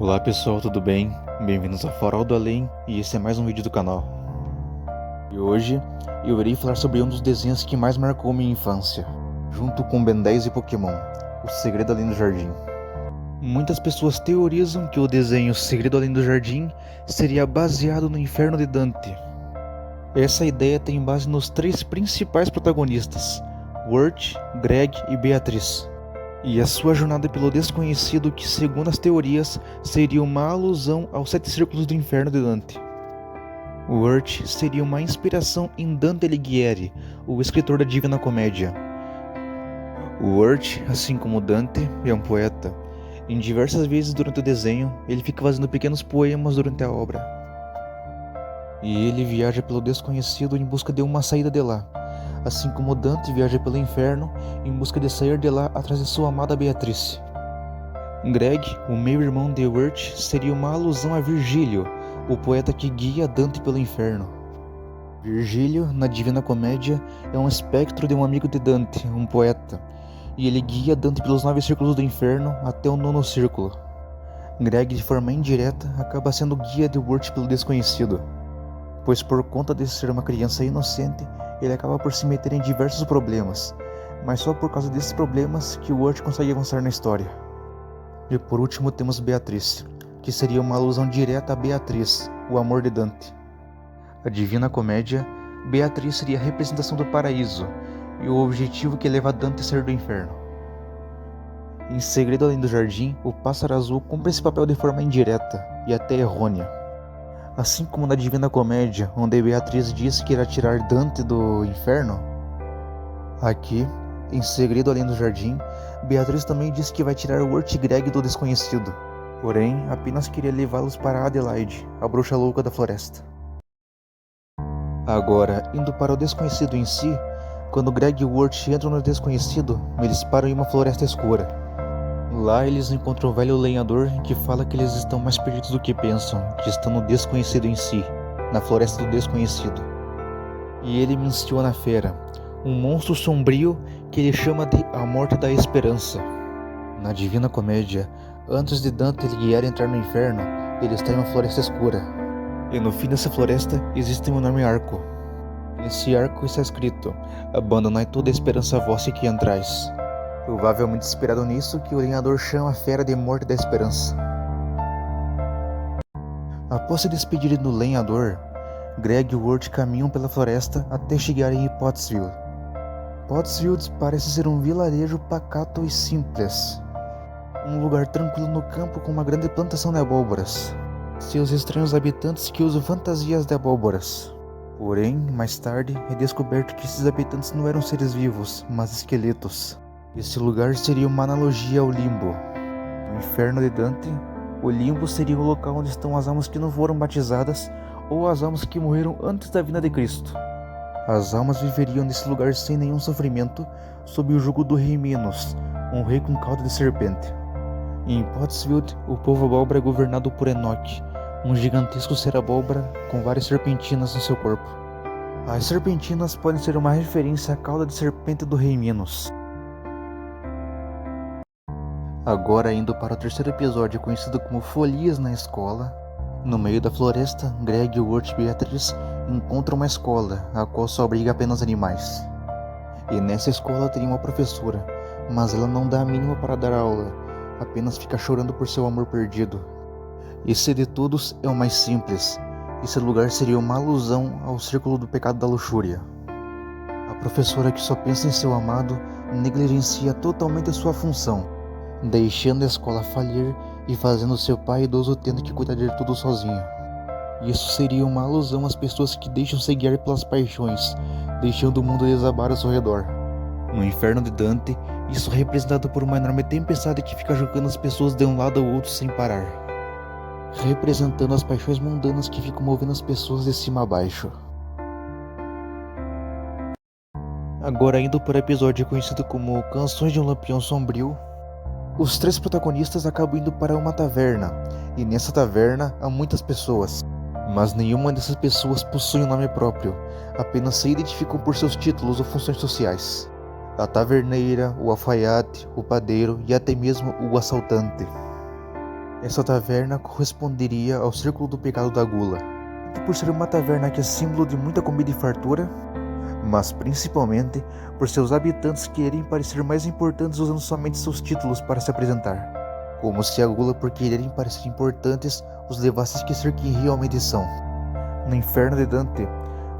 Olá pessoal, tudo bem? Bem-vindos ao Farol do Além e esse é mais um vídeo do canal. E hoje eu irei falar sobre um dos desenhos que mais marcou minha infância, junto com Ben 10 e Pokémon, O Segredo Além do Jardim. Muitas pessoas teorizam que o desenho O Segredo Além do Jardim seria baseado no Inferno de Dante. Essa ideia tem base nos três principais protagonistas, Wirt, Greg e Beatriz, e a sua jornada pelo desconhecido que, segundo as teorias, seria uma alusão aos 7 círculos do inferno de Dante. Wirt seria uma inspiração em Dante Alighieri, o escritor da Divina Comédia. Wirt, assim como Dante, é um poeta. Em diversas vezes durante o desenho, ele fica fazendo pequenos poemas durante a obra. E ele viaja pelo desconhecido em busca de uma saída de lá, assim como Dante viaja pelo inferno em busca de sair de lá atrás de sua amada Beatriz. Greg, o meio-irmão de Wirt, seria uma alusão a Virgílio, o poeta que guia Dante pelo inferno. Virgílio, na Divina Comédia, é um espectro de um amigo de Dante, um poeta, e ele guia Dante pelos 9 círculos do inferno até o 9º círculo. Greg, de forma indireta, acaba sendo guia de Wirt pelo desconhecido, pois por conta de ser uma criança inocente, ele acaba por se meter em diversos problemas, mas só por causa desses problemas que o Wirt consegue avançar na história. E por último temos Beatriz, que seria uma alusão direta a Beatriz, o amor de Dante. A Divina Comédia, Beatriz seria a representação do paraíso, e o objetivo que leva Dante a sair do inferno. Em Segredo Além do Jardim, o Pássaro Azul cumpre esse papel de forma indireta, e até errônea. Assim como na Divina Comédia, onde Beatriz diz que irá tirar Dante do inferno, aqui, em Segredo Além do Jardim, Beatriz também diz que vai tirar Wirt e Greg do desconhecido, porém apenas queria levá-los para Adelaide, a bruxa louca da floresta. Agora, indo para o desconhecido em si, quando Greg e Wirt entram no desconhecido, eles param em uma floresta escura. Lá eles encontram o velho lenhador que fala que eles estão mais perdidos do que pensam, que estão no desconhecido em si, na floresta do desconhecido. E ele menciona a fera, um monstro sombrio que ele chama de a Morte da Esperança. Na Divina Comédia, antes de Dante Alighieri entrar no inferno, ele está em uma floresta escura. E no fim dessa floresta existe um enorme arco. Nesse arco está escrito: abandonai toda a esperança vossa que entrais. Provavelmente inspirado nisso que o lenhador chama a fera de Morte da Esperança. Após se despedirem do lenhador, Greg e Wirt caminham pela floresta até chegarem em Pottsville. Pottsville parece ser um vilarejo pacato e simples. Um lugar tranquilo no campo com uma grande plantação de abóboras. Seus estranhos habitantes que usam fantasias de abóboras. Porém, mais tarde, é descoberto que esses habitantes não eram seres vivos, mas esqueletos. Esse lugar seria uma analogia ao limbo. No inferno de Dante, o limbo seria o local onde estão as almas que não foram batizadas ou as almas que morreram antes da vinda de Cristo. As almas viveriam nesse lugar sem nenhum sofrimento, sob o jugo do rei Minos, um rei com cauda de serpente. E em Pottsville, o povo abóbora é governado por Enoch, um gigantesco ser abóbora com várias serpentinas no seu corpo. As serpentinas podem ser uma referência à cauda de serpente do rei Minos. Agora indo para o terceiro episódio, conhecido como Folias na Escola. No meio da floresta, Greg, Wirt e Beatriz encontram uma escola, a qual só abriga apenas animais. E nessa escola tem uma professora, mas ela não dá a mínima para dar aula, apenas fica chorando por seu amor perdido. Esse de todos é o mais simples. Esse lugar seria uma alusão ao círculo do pecado da luxúria. A professora que só pensa em seu amado negligencia totalmente a sua função, deixando a escola falir e fazendo seu pai idoso tendo que cuidar de tudo sozinho. Isso seria uma alusão às pessoas que deixam se guiar pelas paixões, deixando o mundo desabar ao seu redor. No inferno de Dante, isso é representado por uma enorme tempestade que fica jogando as pessoas de um lado ao outro sem parar, representando as paixões mundanas que ficam movendo as pessoas de cima a baixo. Agora indo para o episódio conhecido como Canções de um Lampião Sombrio, os três protagonistas acabam indo para uma taverna, e nessa taverna há muitas pessoas, mas nenhuma dessas pessoas possui um nome próprio, apenas se identificam por seus títulos ou funções sociais. A taverneira, o alfaiate, o padeiro e até mesmo o assaltante. Essa taverna corresponderia ao Círculo do Pecado da Gula, por ser uma taverna que é símbolo de muita comida e fartura, mas principalmente por seus habitantes quererem parecer mais importantes usando somente seus títulos para se apresentar, como se a gula, por quererem parecer importantes, os levasse a esquecer quem realmente são. No inferno de Dante,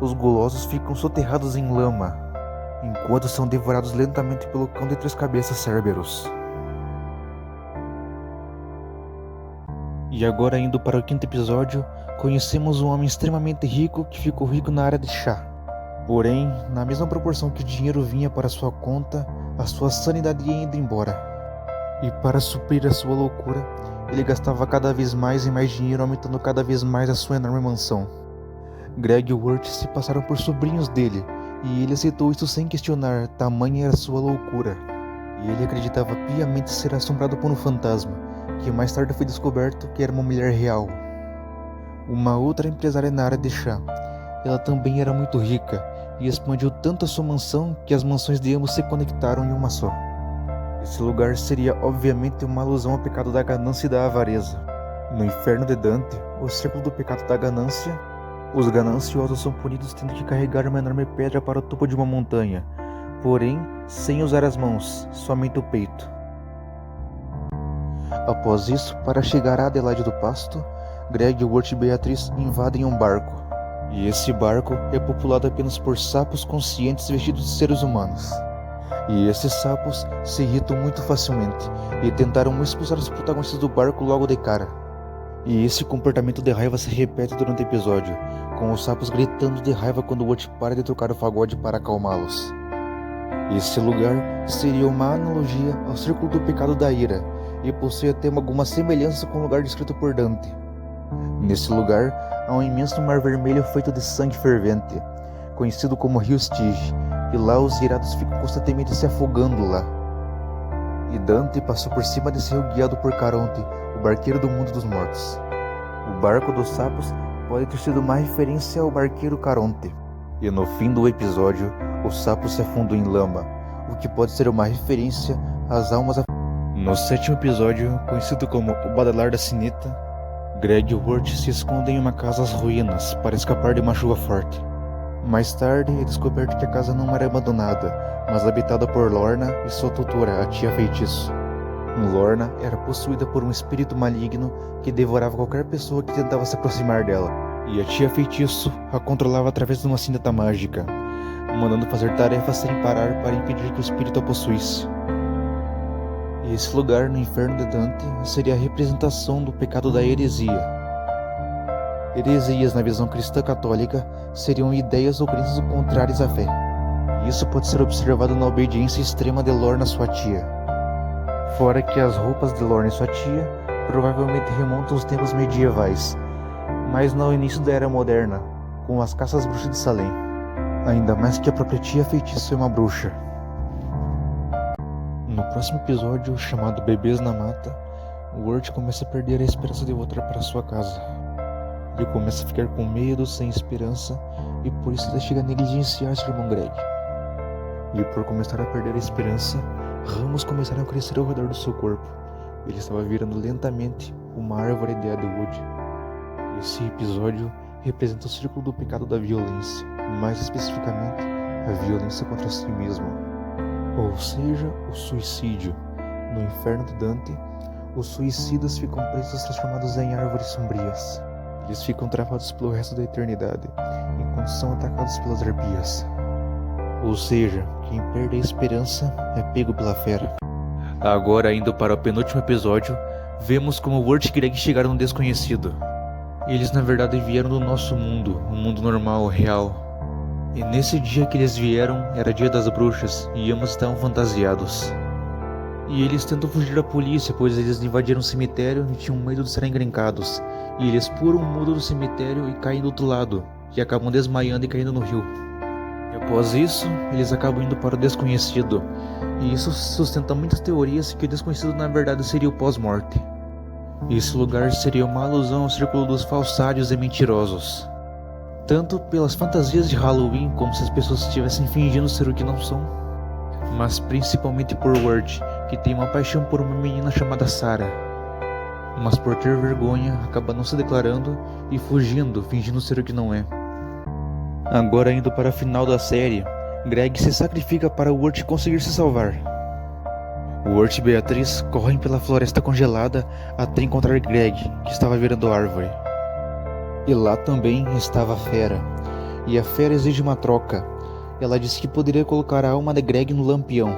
os gulosos ficam soterrados em lama, enquanto são devorados lentamente pelo cão de 3 cabeças Cerberus. E agora, indo para o 5º episódio, conhecemos um homem extremamente rico que ficou rico na área de chá. Porém, na mesma proporção que o dinheiro vinha para sua conta, a sua sanidade ia indo embora. E para suprir a sua loucura, ele gastava cada vez mais e mais dinheiro, aumentando cada vez mais a sua enorme mansão. Greg e Wirt se passaram por sobrinhos dele, e ele aceitou isso sem questionar, tamanha era sua loucura. E ele acreditava piamente ser assombrado por um fantasma, que mais tarde foi descoberto que era uma mulher real. Uma outra empresária na área de chá. Ela também era muito rica, e expandiu tanto a sua mansão que as mansões de ambos se conectaram em uma só. Esse lugar seria obviamente uma alusão ao pecado da ganância e da avareza. No inferno de Dante, o círculo do pecado da ganância, os gananciosos são punidos tendo que carregar uma enorme pedra para o topo de uma montanha, porém sem usar as mãos, somente o peito. Após isso, para chegar a Adelaide do Pasto, Greg, Wirt e Beatriz invadem um barco. E esse barco é populado apenas por sapos conscientes vestidos de seres humanos. E esses sapos se irritam muito facilmente e tentaram expulsar os protagonistas do barco logo de cara. E esse comportamento de raiva se repete durante o episódio, com os sapos gritando de raiva quando o Wirt para de tocar o pagode para acalmá-los. Esse lugar seria uma analogia ao Círculo do Pecado da Ira e possui até alguma semelhança com o lugar descrito por Dante. Nesse lugar, há um imenso mar vermelho feito de sangue fervente, conhecido como Rio Stygia, e lá os irados ficam constantemente se afogando lá. E Dante passou por cima desse rio guiado por Caronte, o barqueiro do mundo dos mortos. O barco dos sapos pode ter sido uma referência ao barqueiro Caronte. E no fim do episódio, os sapos se afundam em lama, o que pode ser uma referência às almas. No 7º episódio, conhecido como o Badalar da Sineta, Greg e Wirt se escondem em uma casa às ruínas para escapar de uma chuva forte. Mais tarde é descoberto que a casa não era abandonada, mas habitada por Lorna e sua tutora, a Tia Feitiço. Lorna era possuída por um espírito maligno que devorava qualquer pessoa que tentava se aproximar dela, e a Tia Feitiço a controlava através de uma cinta mágica, mandando fazer tarefas sem parar para impedir que o espírito a possuísse. E esse lugar no inferno de Dante seria a representação do pecado da heresia. Heresias na visão cristã católica seriam ideias ou crenças contrárias à fé. E isso pode ser observado na obediência extrema de Lorna sua tia. Fora que as roupas de Lorna e sua tia provavelmente remontam aos tempos medievais, mas no início da Era Moderna, com as caças bruxas de Salem. Ainda mais que a própria Tia Feitiço é uma bruxa. No próximo episódio, chamado Bebês na Mata, Wirt começa a perder a esperança de voltar para sua casa. Ele começa a ficar com medo, sem esperança, e por isso ele chega a negligenciar seu irmão Greg. E por começar a perder a esperança, ramos começaram a crescer ao redor do seu corpo. Ele estava virando lentamente uma árvore de Edelwood. Esse episódio representa o círculo do pecado da violência, mais especificamente, a violência contra si mesmo. Ou seja, o suicídio. No inferno de Dante, os suicidas ficam presos transformados em árvores sombrias. Eles ficam travados pelo resto da eternidade, enquanto são atacados pelas arpias. Ou seja, quem perde a esperança é pego pela fera. Agora, indo para o penúltimo episódio, vemos como Wirt e Greg chegaram no desconhecido. Eles na verdade vieram do nosso mundo, um mundo normal, real. E nesse dia que eles vieram, era dia das bruxas, e ambos estavam fantasiados. E eles tentam fugir da polícia, pois eles invadiram o cemitério e tinham medo de serem encrencados. E eles pulam o muro do cemitério e caem do outro lado, e acabam desmaiando e caindo no rio. E após isso, eles acabam indo para o desconhecido. E isso sustenta muitas teorias que o desconhecido na verdade seria o pós-morte. Esse lugar seria uma alusão ao círculo dos falsários e mentirosos. Tanto pelas fantasias de Halloween, como se as pessoas estivessem fingindo ser o que não são, mas principalmente por Wirt, que tem uma paixão por uma menina chamada Sarah. mas por ter vergonha acaba não se declarando e fugindo, fingindo ser o que não é. Agora indo para a final da série, Greg se sacrifica para Wirt conseguir se salvar. Wirt e Beatriz correm pela floresta congelada até encontrar Greg, que estava virando árvore. E lá também estava a Fera, e a Fera exige uma troca. Ela disse que poderia colocar a alma de Greg no lampião.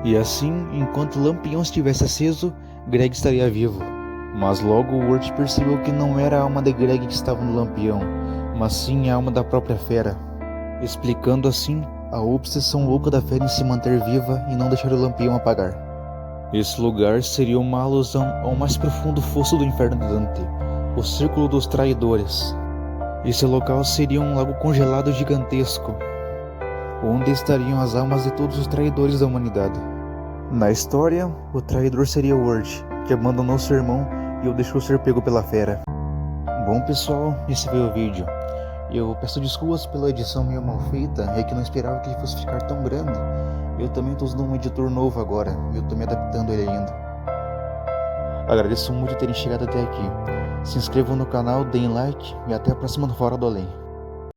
E assim, enquanto o lampião estivesse aceso, Greg estaria vivo. Mas logo Wirt percebeu que não era a alma de Greg que estava no lampião, mas sim a alma da própria Fera, explicando assim a obsessão louca da Fera em se manter viva e não deixar o lampião apagar. Esse lugar seria uma alusão ao mais profundo fosso do inferno de Dante, o Círculo dos Traidores. Esse local seria um lago congelado gigantesco, onde estariam as almas de todos os traidores da humanidade. Na história, o traidor seria Wirt, que abandonou seu irmão e o deixou ser pego pela Fera. Bom pessoal, esse foi o vídeo. Eu peço desculpas pela edição meio mal feita, é que não esperava que ele fosse ficar tão grande. Eu também estou usando um editor novo agora, eu estou me adaptando a ele ainda. Agradeço muito terem chegado até aqui. Se inscrevam no canal, deem like e até a próxima do Fora do Além.